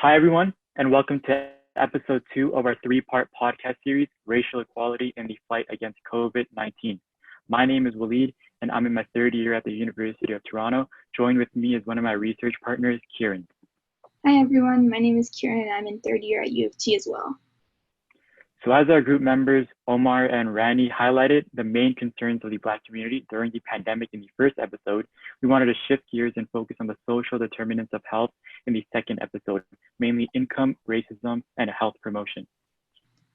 Hi, everyone, and welcome to episode 2 of our three-part podcast series, Racial Equality in the Fight Against COVID-19. My name is Waleed, and I'm in my third year at the University of Toronto. Joined with me is one of my research partners, Kieran. Hi everyone, my name is Kieran and I'm in third year at U of T as well. So as our group members, Omar and Rani highlighted the main concerns of the Black community during the pandemic in the first episode, we wanted to shift gears and focus on the social determinants of health in the second episode, mainly income, racism, and health promotion.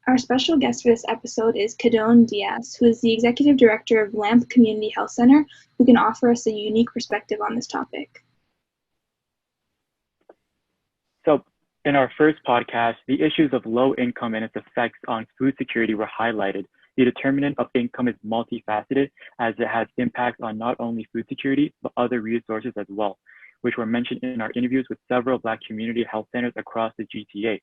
Our special guest for this episode is Keddone Dias, who is the Executive Director of LAMP Community Health Center, who can offer us a unique perspective on this topic. So in our first podcast, the issues of low income and its effects on food security were highlighted. The determinant of income is multifaceted as it has impacts on not only food security, but other resources as well, which were mentioned in our interviews with several Black community health centers across the GTA.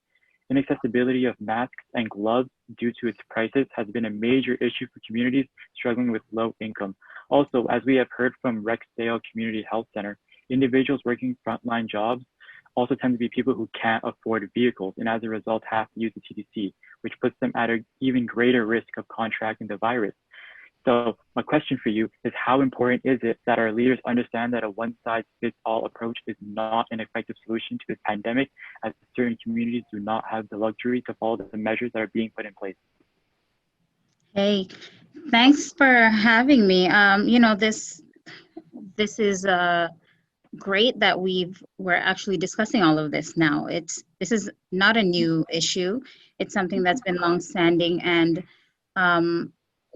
Inaccessibility of masks and gloves due to its prices has been a major issue for communities struggling with low income. Also, as we have heard from Rexdale Community Health Center, individuals working frontline jobs also tend to be people who can't afford vehicles and as a result have to use the TTC, which puts them at an even greater risk of contracting the virus. So my question for you is, how important is it that our leaders understand that a one-size-fits-all approach is not an effective solution to this pandemic, as certain communities do not have the luxury to follow the measures that are being put in place? Hey, thanks for having me. This is great that we're actually discussing all of this now. This is not a new issue. It's something that's been longstanding, and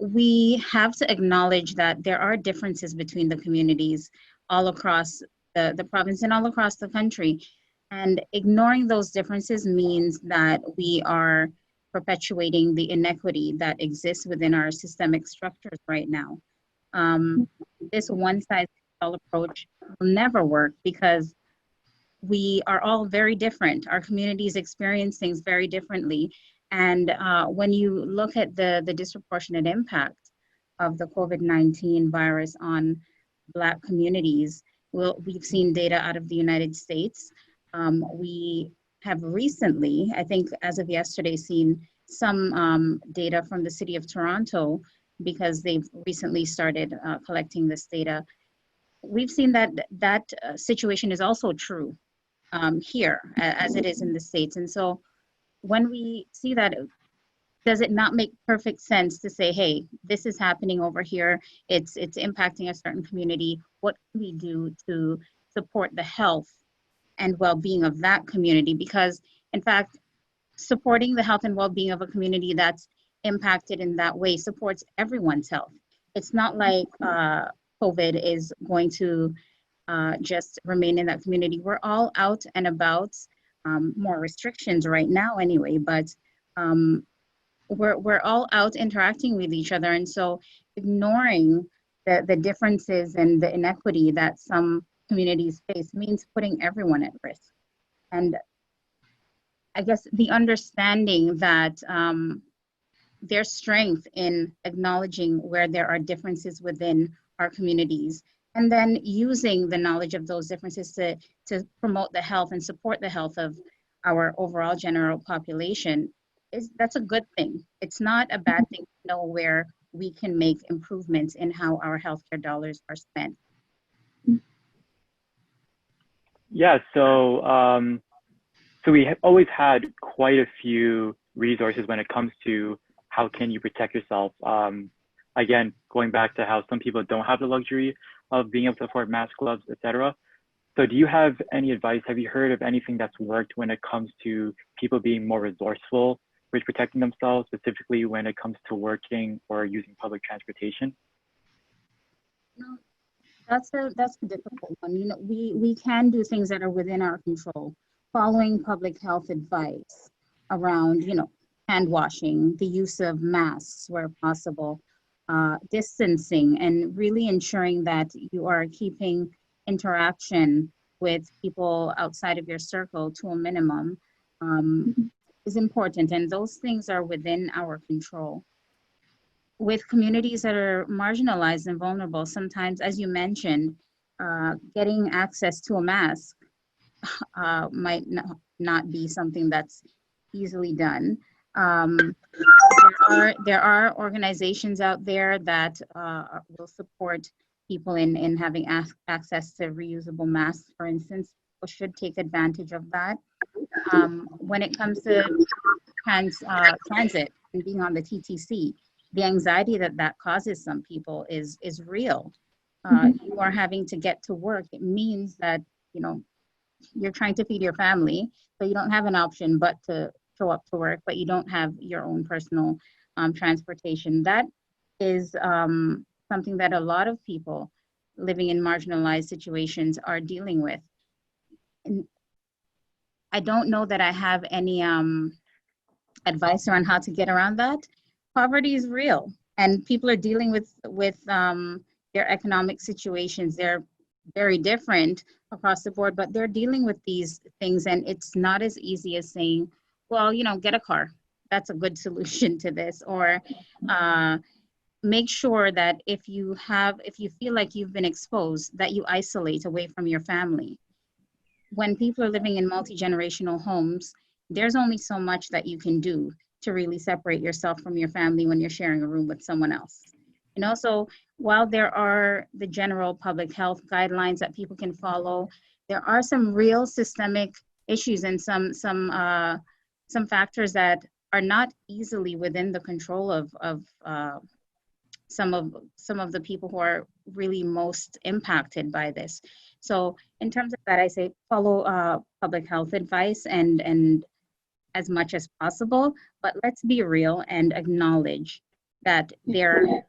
we have to acknowledge that there are differences between the communities all across the province and all across the country. And ignoring those differences means that we are perpetuating the inequity that exists within our systemic structures right now. This one-size-fits-all approach will never work because we are all very different. Our communities experience things very differently. And when you look at the disproportionate impact of the COVID-19 virus on Black communities, we've seen data out of the United States. We have recently, I think as of yesterday, seen some data from the city of Toronto because they've recently started collecting this data. We've seen that situation is also true here as it is in the States. And so when we see that, does it not make perfect sense to say, hey, this is happening over here, it's impacting a certain community, what can we do to support the health and well-being of that community? Because in fact, supporting the health and well-being of a community that's impacted in that way supports everyone's health. It's not like COVID is going to just remain in that community. We're all out and about, more restrictions right now anyway, but we're all out interacting with each other. And so ignoring the differences and the inequity that some communities face means putting everyone at risk. And I guess the understanding that there's strength in acknowledging where there are differences within our communities, and then using the knowledge of those differences to promote the health and support the health of our overall general population, that's a good thing. It's not a bad thing to know where we can make improvements in how our healthcare dollars are spent. Yeah, so we have always had quite a few resources when it comes to how can you protect yourself. Again, going back to how some people don't have the luxury of being able to afford masks, gloves, etc. So do you have any advice? Have you heard of anything that's worked when it comes to people being more resourceful with protecting themselves, specifically when it comes to working or using public transportation? No, that's a difficult one. You know, we can do things that are within our control, following public health advice around, hand washing, the use of masks where possible, distancing, and really ensuring that you are keeping interaction with people outside of your circle to a minimum is important. And those things are within our control. With communities that are marginalized and vulnerable, sometimes, as you mentioned, getting access to a mask might not be something that's easily done. There are organizations out there that will support people in having access to reusable masks, for instance. People should take advantage of that. When it comes to transit and being on the TTC, the anxiety that causes some people is real. You are having to get to work. It means that, you know, you're trying to feed your family, so you don't have an option but to show up to work, but you don't have your own personal transportation. That is something that a lot of people living in marginalized situations are dealing with. And I don't know that I have any advice on how to get around that. Poverty is real, and people are dealing with their economic situations. They're very different across the board, but they're dealing with these things, and it's not as easy as saying, well, you know, get a car. That's a good solution to this. Or make sure that if you feel like you've been exposed, that you isolate away from your family. When people are living in multi-generational homes, there's only so much that you can do to really separate yourself from your family when you're sharing a room with someone else. And also, while there are the general public health guidelines that people can follow, there are some real systemic issues and some factors that are not easily within the control of some of the people who are really most impacted by this. So in terms of that, I say follow public health advice and as much as possible, but let's be real and acknowledge that there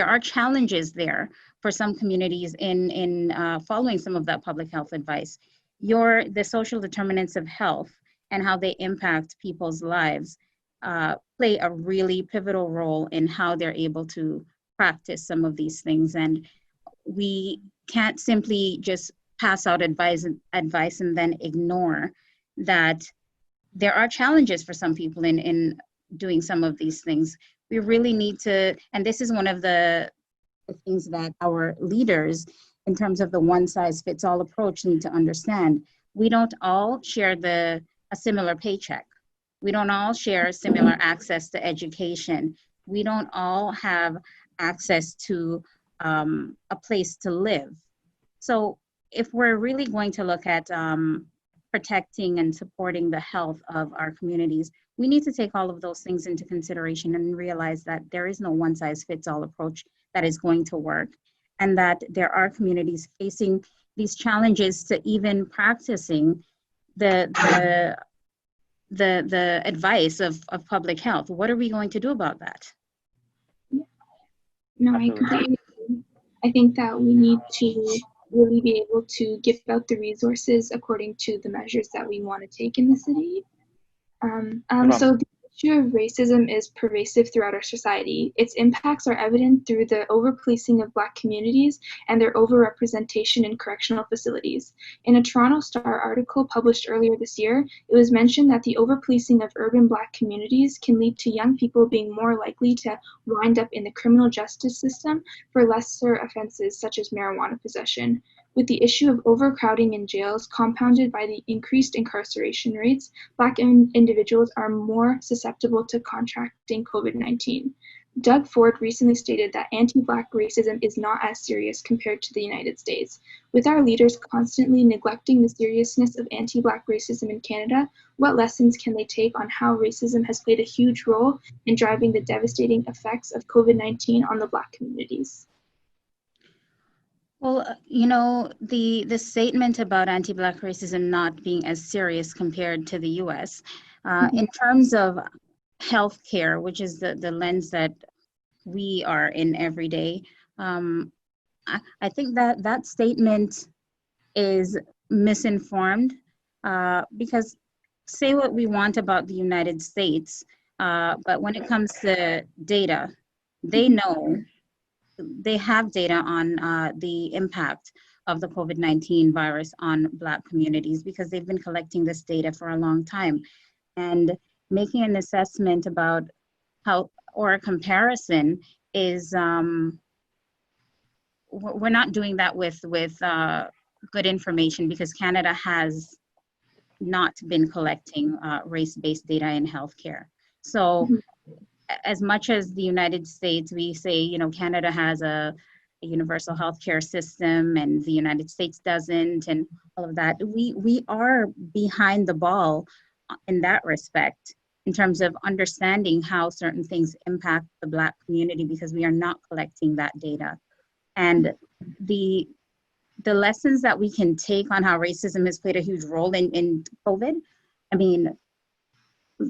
are challenges there for some communities in following some of that public health advice. The social determinants of health and how they impact people's lives play a really pivotal role in how they're able to practice some of these things. And we can't simply just pass out advice and then ignore that there are challenges for some people in doing some of these things. We really need to, and this is one of the things that our leaders, in terms of the one-size-fits-all approach, need to understand. We don't all share a similar paycheck. We don't all share similar access to education. We don't all have access to a place to live. So if we're really going to look at protecting and supporting the health of our communities, we need to take all of those things into consideration and realize that there is no one-size-fits-all approach that is going to work, and that there are communities facing these challenges to even practicing the advice of public health. What are we going to do about that? No, I completely agree. I think that we need to really be able to give out the resources according to the measures that we want to take in the city. So the issue of racism is pervasive throughout our society. Its impacts are evident through the over-policing of Black communities and their over-representation in correctional facilities. In a Toronto Star article published earlier this year, it was mentioned that the over-policing of urban Black communities can lead to young people being more likely to wind up in the criminal justice system for lesser offenses such as marijuana possession. With the issue of overcrowding in jails compounded by the increased incarceration rates, Black individuals are more susceptible to contracting COVID-19. Doug Ford recently stated that anti-Black racism is not as serious compared to the United States. With our leaders constantly neglecting the seriousness of anti-Black racism in Canada, what lessons can they take on how racism has played a huge role in driving the devastating effects of COVID-19 on the Black communities? Well, you know, the statement about anti-Black racism not being as serious compared to the US, in terms of healthcare, which is the lens that we are in every day, I think that statement is misinformed because say what we want about the United States, but when it comes to data, they have data on the impact of the COVID-19 virus on Black communities because they've been collecting this data for a long time. And making an assessment about how, or a comparison is, we're not doing that with good information because Canada has not been collecting race-based data in healthcare. So as much as the United States, we say, you know, Canada has a universal healthcare system and the United States doesn't, and all of that, we are behind the ball in that respect in terms of understanding how certain things impact the Black community because we are not collecting that data. And the lessons that we can take on how racism has played a huge role in COVID, I mean,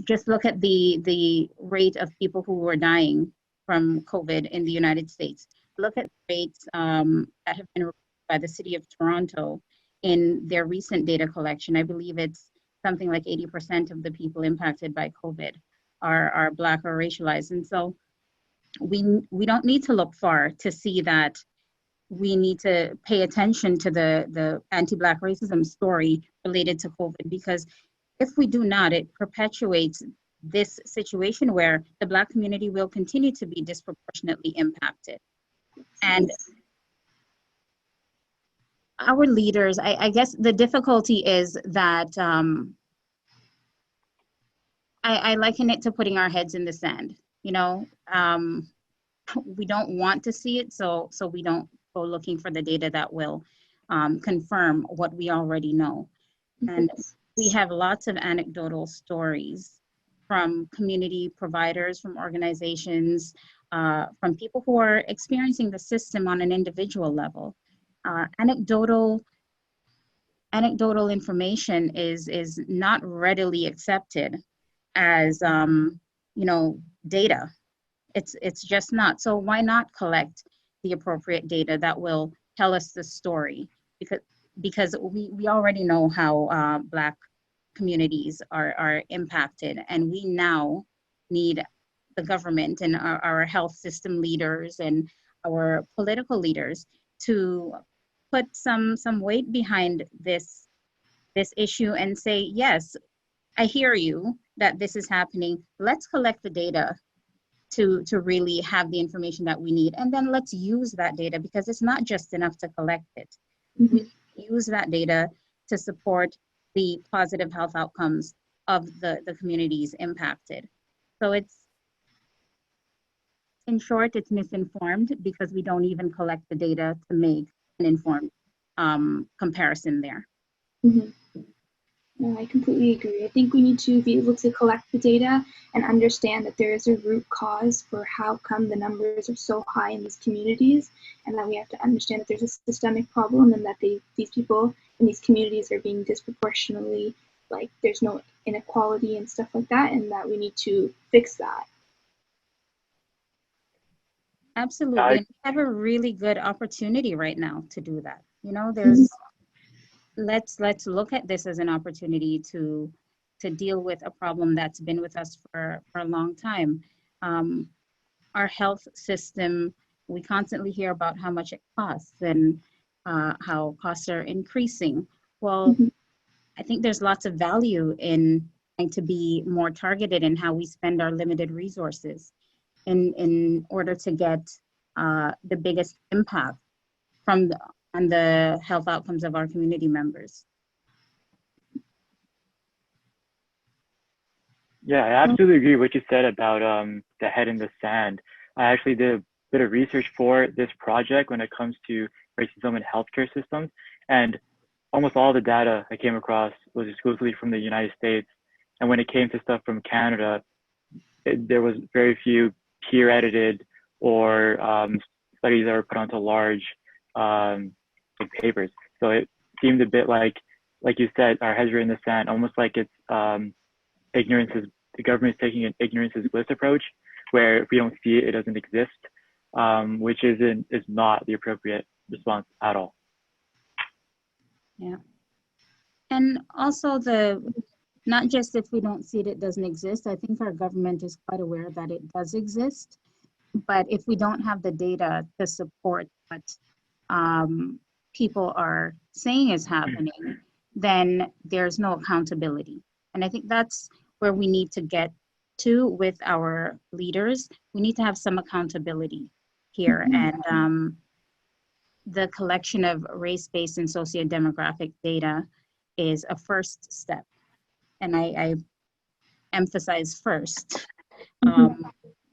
just look at the rate of people who were dying from COVID in the United States. Look at rates that have been reported by the city of Toronto in their recent data collection. I believe it's something like 80% of the people impacted by COVID are Black or racialized. And so we don't need to look far to see that we need to pay attention to the anti-Black racism story related to COVID, because if we do not, it perpetuates this situation where the Black community will continue to be disproportionately impacted. And our leaders, I guess the difficulty is that I liken it to putting our heads in the sand. You know, we don't want to see it, so we don't go looking for the data that will confirm what we already know. And we have lots of anecdotal stories from community providers, from organizations, from people who are experiencing the system on an individual level. Anecdotal information is not readily accepted as you know, data. It's just not. So why not collect the appropriate data that will tell us the story? Because we already know how Black communities are impacted, and we now need the government and our health system leaders and our political leaders to put some weight behind this issue and say, yes, I hear you that this is happening. Let's collect the data to really have the information that we need. And then let's use that data, because it's not just enough to collect it. We use that data to support the positive health outcomes of the communities impacted. So it's, in short, it's misinformed because we don't even collect the data to make an informed comparison there. No, I completely agree. I think we need to be able to collect the data and understand that there is a root cause for how come the numbers are so high in these communities, and that we have to understand that there's a systemic problem and that these people in these communities are being disproportionately, like, there's no inequality and stuff like that, and that we need to fix that. Absolutely. And we have a really good opportunity right now to do that. You know, there's let's look at this as an opportunity to deal with a problem that's been with us for a long time. Our health system, we constantly hear about how much it costs and how costs are increasing. Well, I think there's lots of value in trying to be more targeted in how we spend our limited resources in order to get the biggest impact from on the health outcomes of our community members. Yeah, I absolutely agree with what you said about the head in the sand. I actually did a bit of research for this project when it comes to racism in healthcare systems, and almost all the data I came across was exclusively from the United States. And when it came to stuff from Canada, there was very few peer-edited or studies that were put onto large papers. So it seemed a bit like you said, our heads are in the sand, almost like it's the government is taking an ignorance is bliss approach, where if we don't see it, it doesn't exist, which is not the appropriate response at all. Yeah. And also not just if we don't see it, it doesn't exist. I think our government is quite aware that it does exist, but if we don't have the data to support what people are saying is happening, then there's no accountability. And I think that's where we need to get to with our leaders. We need to have some accountability here. And the collection of race-based and socio-demographic data is a first step. And I emphasize first,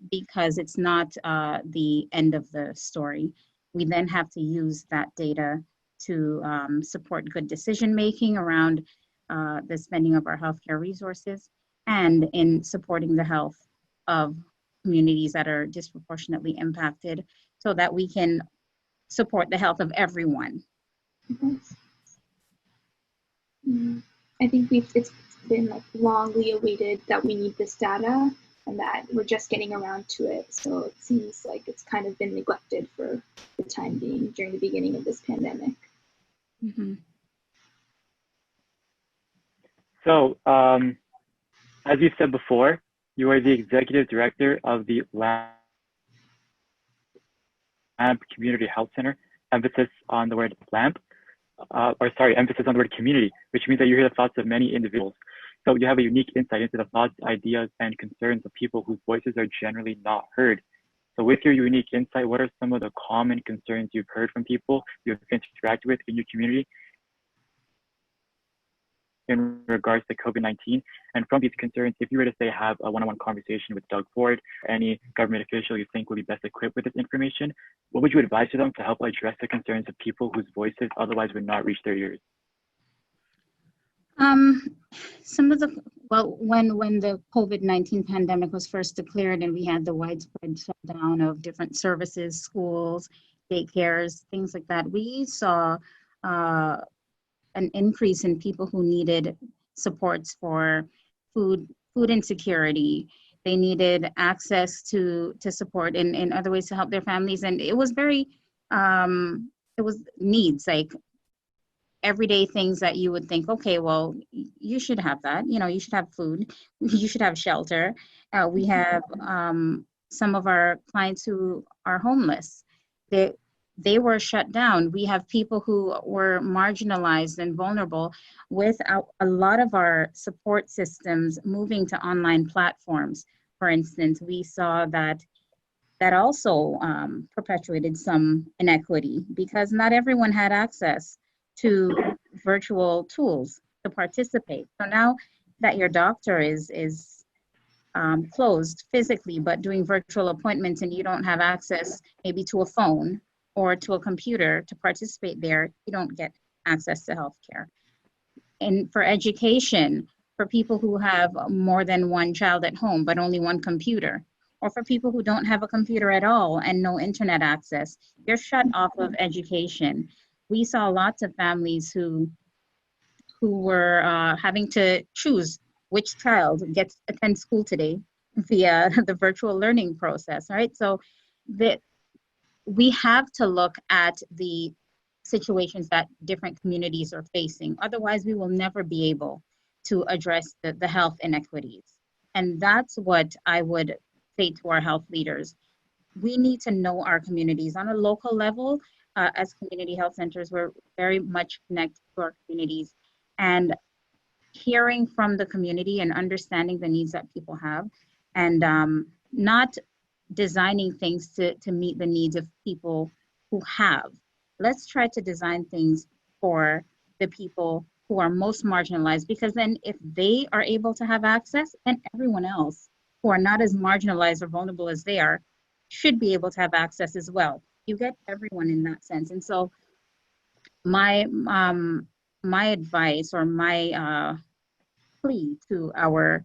because it's not the end of the story. We then have to use that data to support good decision-making around the spending of our healthcare resources and in supporting the health of communities that are disproportionately impacted so that we can support the health of everyone. I think it's been like longly awaited that we need this data and that we're just getting around to it. So it seems like it's kind of been neglected for the time being during the beginning of this pandemic. So, as you said before, you are the executive director of the LAMP Community Health Center, emphasis on the word LAMP, emphasis on the word community, which means that you hear the thoughts of many individuals. So you have a unique insight into the thoughts, ideas, and concerns of people whose voices are generally not heard. So with your unique insight, what are some of the common concerns you've heard from people you've interacted with in your community in regards to COVID-19? And from these concerns, if you were to say have a one-on-one conversation with Doug Ford, or any government official you think would be best equipped with this information, what would you advise to them to help address the concerns of people whose voices otherwise would not reach their ears? When the COVID-19 pandemic was first declared and we had the widespread shutdown of different services, schools, daycares, things like that, we saw an increase in people who needed supports for food insecurity. They needed access to support in other ways to help their families. And it was very, it was needs, like everyday things that you would think, okay, well, you should have that. You know, you should have food, you should have shelter. We have some of our clients who are homeless. They were shut down. We have people who were marginalized and vulnerable without a lot of our support systems moving to online platforms. For instance, we saw that also perpetuated some inequity because not everyone had access to virtual tools to participate. So now that your doctor is closed physically, but doing virtual appointments and you don't have access maybe to a phone or to a computer to participate there, you don't get access to healthcare. And for education, for people who have more than one child at home, but only one computer, or for people who don't have a computer at all and no internet access, you're shut off of education. We saw lots of families who were having to choose which child gets attend school today via the virtual learning process, right? So we have to look at the situations that different communities are facing. Otherwise, we will never be able to address the health inequities. And that's what I would say to our health leaders. We need to know our communities on a local level. As community health centers, we're very much connected to our communities, and hearing from the community and understanding the needs that people have, and not designing things to meet the needs of people who have. Let's try to design things for the people who are most marginalized, because then if they are able to have access, then everyone else who are not as marginalized or vulnerable as they are should be able to have access as well. You get everyone in that sense. And so my advice or my plea to our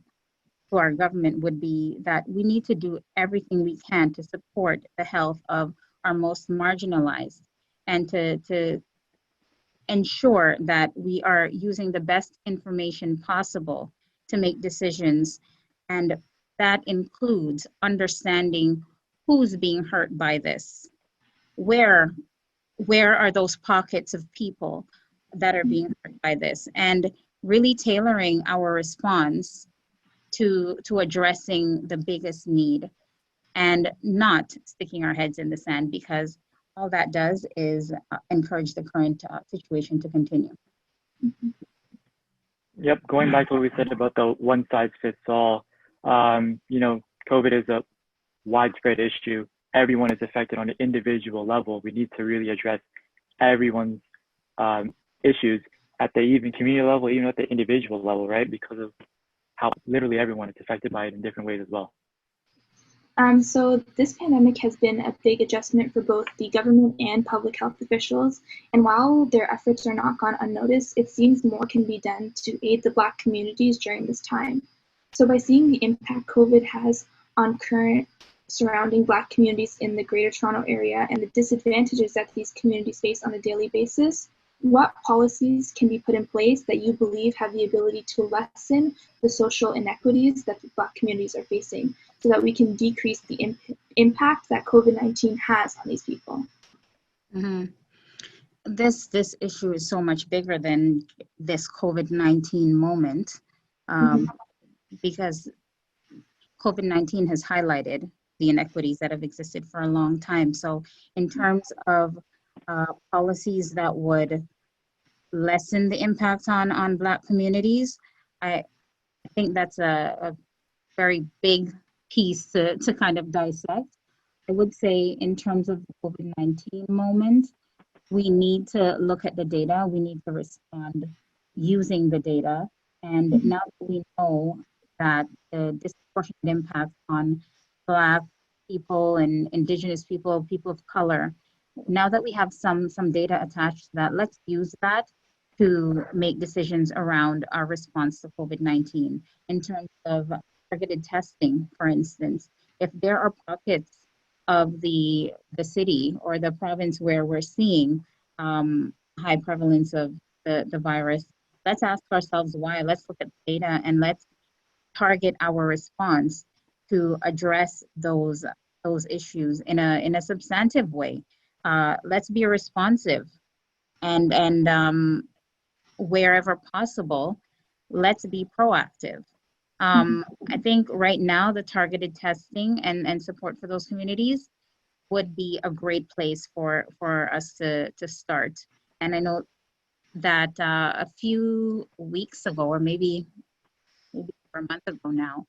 government would be that we need to do everything we can to support the health of our most marginalized, and to ensure that we are using the best information possible to make decisions. And that includes understanding who's being hurt by this. Where are those pockets of people that are being hurt by this, and really tailoring our response to addressing the biggest need, and not sticking our heads in the sand, because all that does is encourage the current situation to continue. Yep, going back to what we said about the one size fits all, COVID is a widespread issue. Everyone is affected on an individual level. We need to really address everyone's issues at the even community level, even at the individual level, right? Because of how literally everyone is affected by it in different ways as well. So this pandemic has been a big adjustment for both the government and public health officials. And while their efforts are not gone unnoticed, it seems more can be done to aid the Black communities during this time. So by seeing the impact COVID has on current surrounding Black communities in the Greater Toronto Area and the disadvantages that these communities face on a daily basis, what policies can be put in place that you believe have the ability to lessen the social inequities that the Black communities are facing, so that we can decrease the impact that COVID-19 has on these people? Mm-hmm. This issue is so much bigger than this COVID-19 moment, because COVID-19 has highlighted the inequities that have existed for a long time. So in terms of policies that would lessen the impact on Black communities, I think that's a very big piece to kind of dissect. I would say in terms of the COVID-19 moment, we need to look at the data. We need to respond using the data. And now that we know that the disproportionate impact on Black people and Indigenous people, people of color, now that we have some data attached to that, let's use that to make decisions around our response to COVID-19 in terms of targeted testing, for instance. If there are pockets of the city or the province where we're seeing high prevalence of the virus, let's ask ourselves why. Let's look at the data and let's target our response to address those issues in a substantive way. Let's be responsive, and wherever possible, let's be proactive. I think right now the targeted testing and support for those communities would be a great place for us to start. And I know that a few weeks ago, or maybe a month ago now,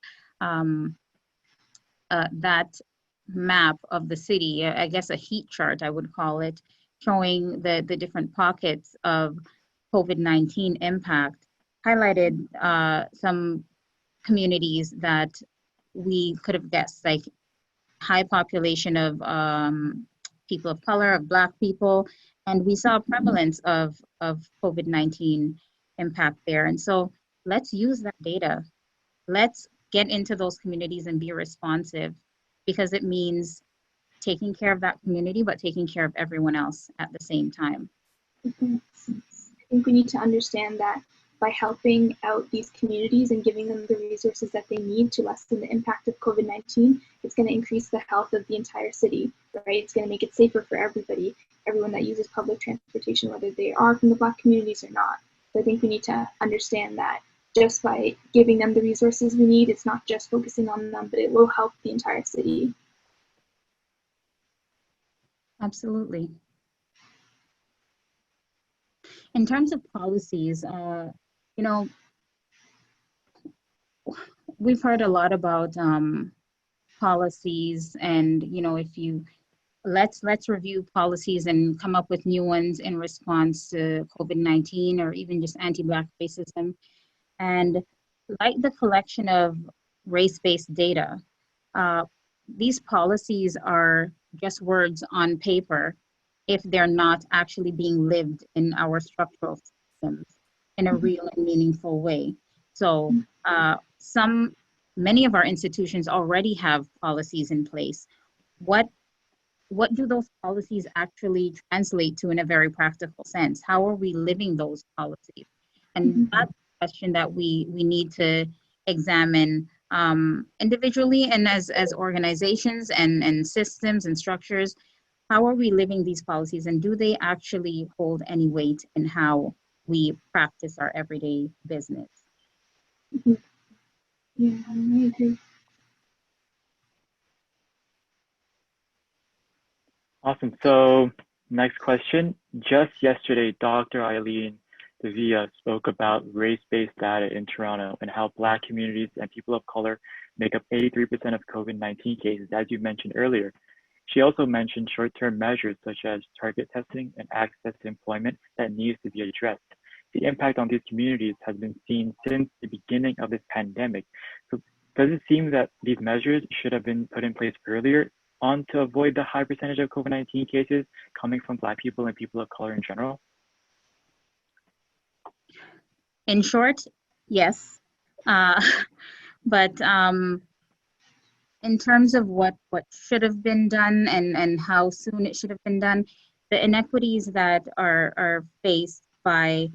that map of the city, I guess a heat chart I would call it, showing the different pockets of COVID-19 impact, highlighted some communities that we could have guessed, like high population of people of color, of Black people, and we saw a prevalence of COVID-19 impact there. And so let's use that data. Let's get into those communities and be responsive, because it means taking care of that community, but taking care of everyone else at the same time. I think we need to understand that by helping out these communities and giving them the resources that they need to lessen the impact of COVID-19, it's going to increase the health of the entire city, right? It's going to make it safer for everybody, everyone that uses public transportation, whether they are from the Black communities or not. So I think we need to understand that just by giving them the resources we need, it's not just focusing on them, but it will help the entire city. Absolutely. In terms of policies, you know, we've heard a lot about policies, and you know, if you let's review policies and come up with new ones in response to COVID-19 or even just anti-Black racism. And like the collection of race-based data, these policies are just words on paper if they're not actually being lived in our structural systems in a real and meaningful way. So many of our institutions already have policies in place. What do those policies actually translate to in a very practical sense? How are we living those policies? And that's a question that we need to examine individually and as organizations and systems and structures. How are we living these policies, and do they actually hold any weight in how we practice our everyday business? Yeah, I agree. Awesome. So next question. Just yesterday, Dr. Eileen Dias spoke about race-based data in Toronto and how Black communities and people of color make up 83% of COVID-19 cases, as you mentioned earlier. She also mentioned short-term measures such as target testing and access to employment that needs to be addressed. The impact on these communities has been seen since the beginning of this pandemic. So does it seem that these measures should have been put in place earlier on to avoid the high percentage of COVID-19 cases coming from Black people and people of color in general? In short, yes. But in terms of what should have been done and how soon it should have been done, the inequities that are faced by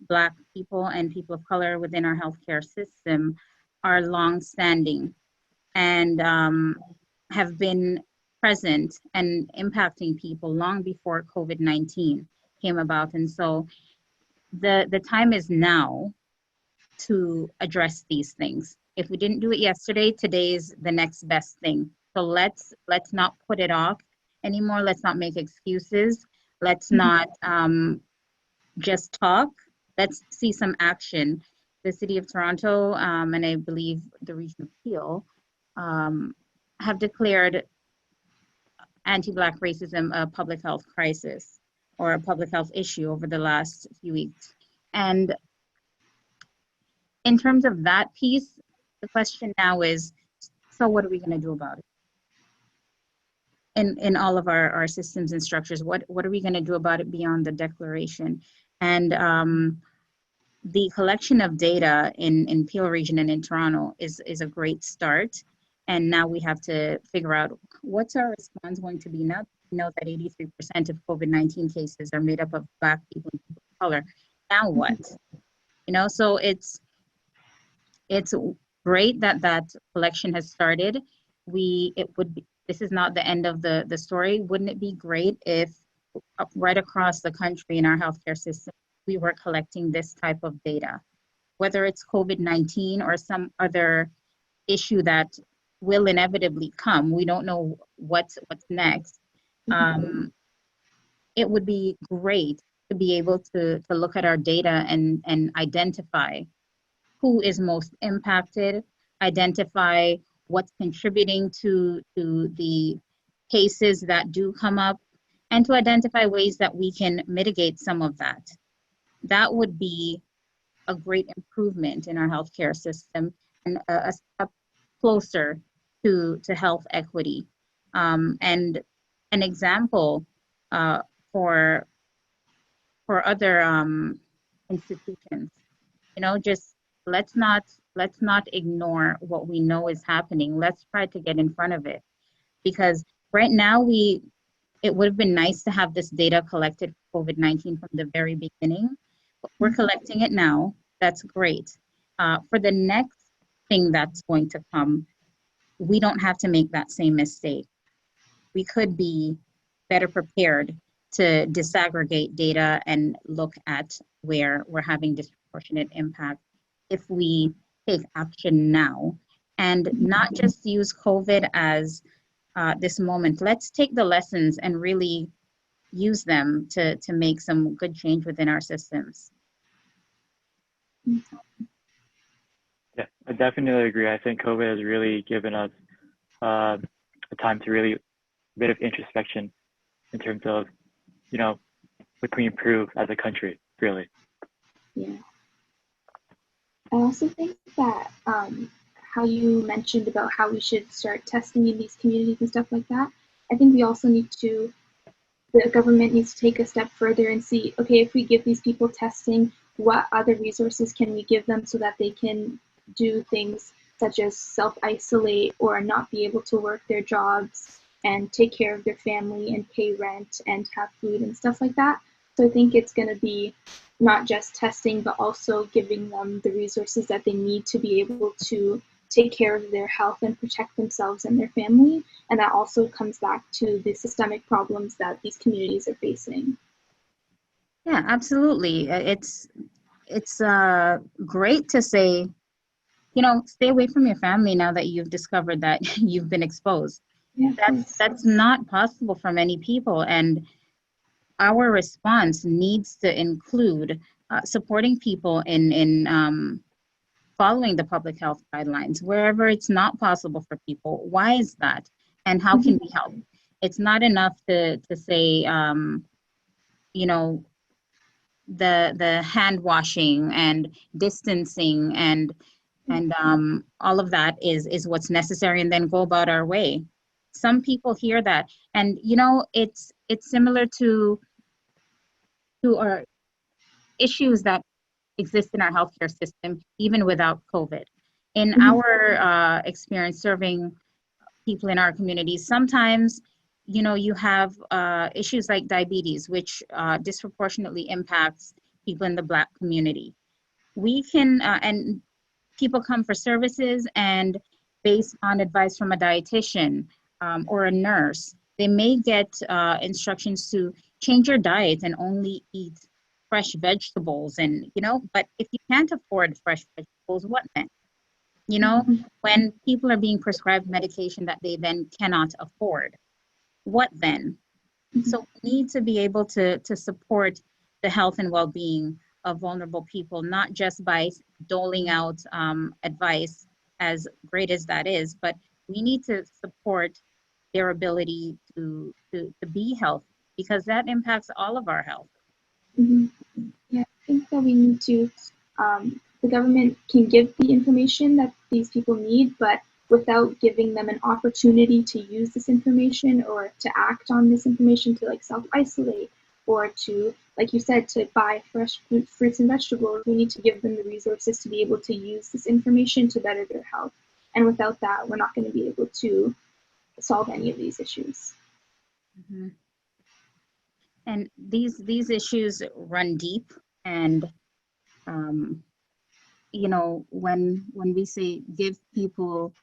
Black people and people of color within our healthcare system are long-standing and have been present and impacting people long before COVID-19 came about. And so the time is now to address these things. If we didn't do it yesterday, today's the next best thing. So let's not put it off anymore. Let's not make excuses. Let's not just talk. Let's see some action. The City of Toronto and I believe the Region of Peel have declared anti-Black racism a public health crisis or a public health issue over the last few weeks. And in terms of that piece, the question now is, so what are we going to do about it? In all of our systems and structures, what are we going to do about it beyond the declaration? And the collection of data in Peel Region and in Toronto is a great start. And now we have to figure out what's our response going to be. Now we know that 83% of COVID-19 cases are made up of Black people and people of color. Now what? You know, so it's great that collection has started. This is not the end of the story. Wouldn't it be great if right across the country in our healthcare system, we were collecting this type of data, whether it's COVID-19 or some other issue that will inevitably come. We don't know what's next. It would be great to be able to look at our data and identify who is most impacted, identify what's contributing to the cases that do come up, and to identify ways that we can mitigate some of that. That would be a great improvement in our healthcare system and a step closer to health equity. And an example for other institutions, you know, just let's not ignore what we know is happening. Let's try to get in front of it, because right now it would have been nice to have this data collected for COVID-19 from the very beginning. But we're collecting it now. That's great. For the next thing that's going to come, we don't have to make that same mistake. We could be better prepared to disaggregate data and look at where we're having disproportionate impact if we take action now and not just use COVID as this moment. Let's take the lessons and really use them to make some good change within our systems. Yeah, I definitely agree. I think COVID has really given us a time to really a bit of introspection in terms of, you know, what can we improve as a country, really. Yeah. I also think that how you mentioned about how we should start testing in these communities and stuff like that, I think we also need to, the government needs to take a step further and see, okay, if we give these people testing, what other resources can we give them so that they can do things such as self-isolate or not be able to work their jobs and take care of their family and pay rent and have food and stuff like that. So I think it's going to be not just testing, but also giving them the resources that they need to be able to take care of their health and protect themselves and their family. And that also comes back to the systemic problems that these communities are facing. Yeah, absolutely. It's great to say, you know, stay away from your family now that you've discovered that you've been exposed. Yeah, that's not possible for many people. And our response needs to include supporting people in following the public health guidelines wherever it's not possible for people. Why is that? And how can we help? It's not enough to say, you know, the hand washing and distancing and all of that is what's necessary, and then go about our way. Some people hear that, and it's similar to our issues that exist in our healthcare system, even without COVID. In our experience serving people in our communities, sometimes you have issues like diabetes, which disproportionately impacts people in the Black community. We can and people come for services, and based on advice from a dietitian or a nurse, they may get instructions to change your diet and only eat fresh vegetables. And but if you can't afford fresh vegetables, what then? When people are being prescribed medication that they then cannot afford, what then? So we need to be able to support the health and well-being of vulnerable people, not just by doling out advice, as great as that is, but we need to support their ability to be healthy, because that impacts all of our health. Yeah, I think that we need to, the government can give the information that these people need, but without giving them an opportunity to use this information or to act on this information, to like self-isolate or to, like you said, to buy fresh fruits and vegetables. We need to give them the resources to be able to use this information to better their health. And without that, we're not going to be able to solve any of these issues. And these issues run deep, and when we say give people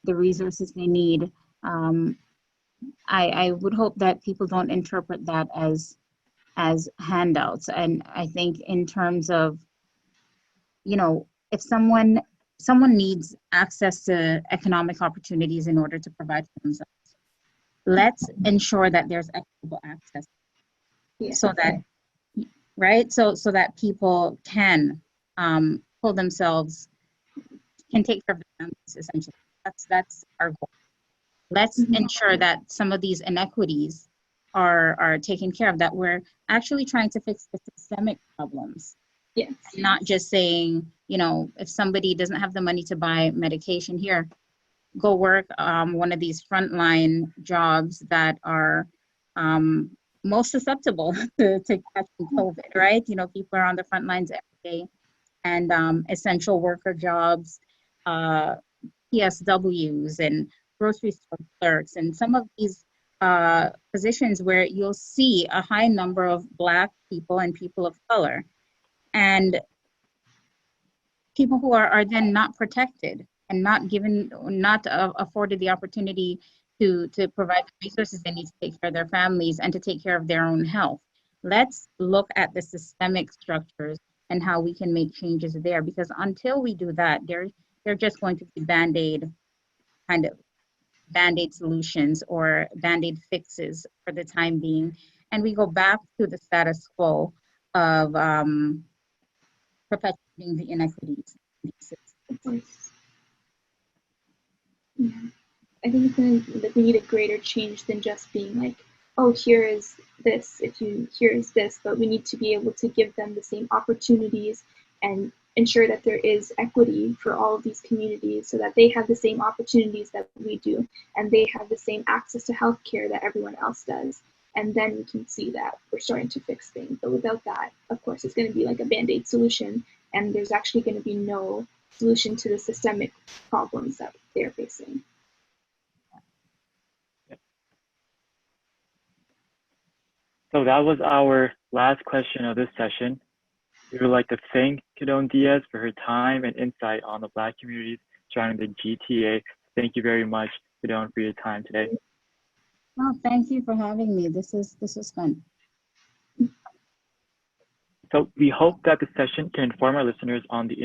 the resources they need, I would hope that people don't interpret that as handouts. And I think in terms of, if someone needs access to economic opportunities in order to provide for themselves, let's ensure that there's equitable access. Yeah. So that, right? So that people can pull themselves, can take care of their families, essentially. That's our goal. Let's ensure that some of these inequities are taken care of, that we're actually trying to fix the systemic problems. Yes. Not just saying, if somebody doesn't have the money to buy medication, here, go work one of these frontline jobs that are most susceptible to catching COVID, right? People are on the front lines every day, and essential worker jobs, PSWs and grocery store clerks, and some of these positions where you'll see a high number of Black people and people of color, and people who are then not protected and not afforded the opportunity to provide the resources they need to take care of their families and to take care of their own health. Let's look at the systemic structures and how we can make changes there, because until we do that, they're just going to be Band-Aid solutions or Band-Aid fixes for the time being. And we go back to the status quo of perpetuating the inequities. Yeah. I think that we need a greater change than just being like, oh, here is this, here is this, but we need to be able to give them the same opportunities and ensure that there is equity for all of these communities, so that they have the same opportunities that we do, and they have the same access to healthcare that everyone else does. And then we can see that we're starting to fix things. But without that, of course, it's going to be like a Band-Aid solution, and there's actually going to be no solution to the systemic problems that they're facing. So that was our last question of this session. We would like to thank Keddone Dias for her time and insight on the Black communities surrounding the GTA. Thank you very much, Keddone, for your time today. Well, thank you for having me. This was fun. So we hope that the session can inform our listeners on the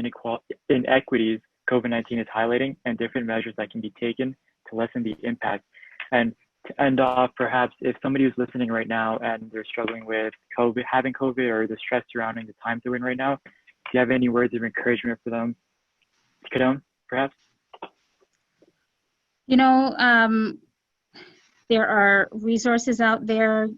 inequities COVID-19 is highlighting and different measures that can be taken to lessen the impact. And to end off, perhaps if somebody who's listening right now and they're struggling with having COVID, or the stress surrounding the times they're in right now, do you have any words of encouragement for them? Keddone, perhaps? There are resources out there.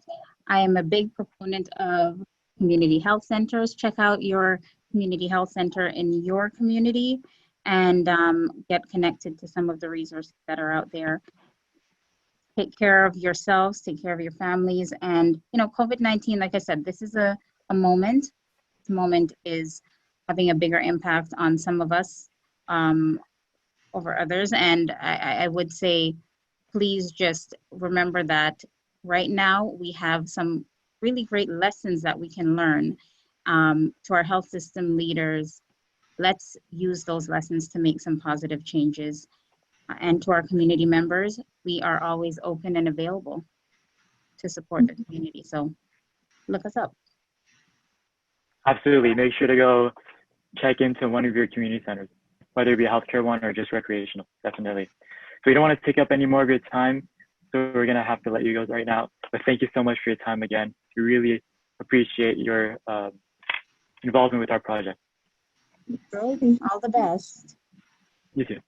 I am a big proponent of community health centers. Check out your community health center in your community and get connected to some of the resources that are out there. Take care of yourselves, take care of your families. And, you know, COVID-19, like I said, this is a moment. This moment is having a bigger impact on some of us over others. And I would say, please just remember that right now we have some really great lessons that we can learn. To our health system leaders, let's use those lessons to make some positive changes. And to our community members, we are always open and available to support the community. So look us up. Absolutely. Make sure to go check into one of your community centers, whether it be a healthcare one or just recreational, definitely. So we don't want to take up any more of your time, so we're going to have to let you go right now. But thank you so much for your time again. We really appreciate your involvement with our project. Great. All the best. You too.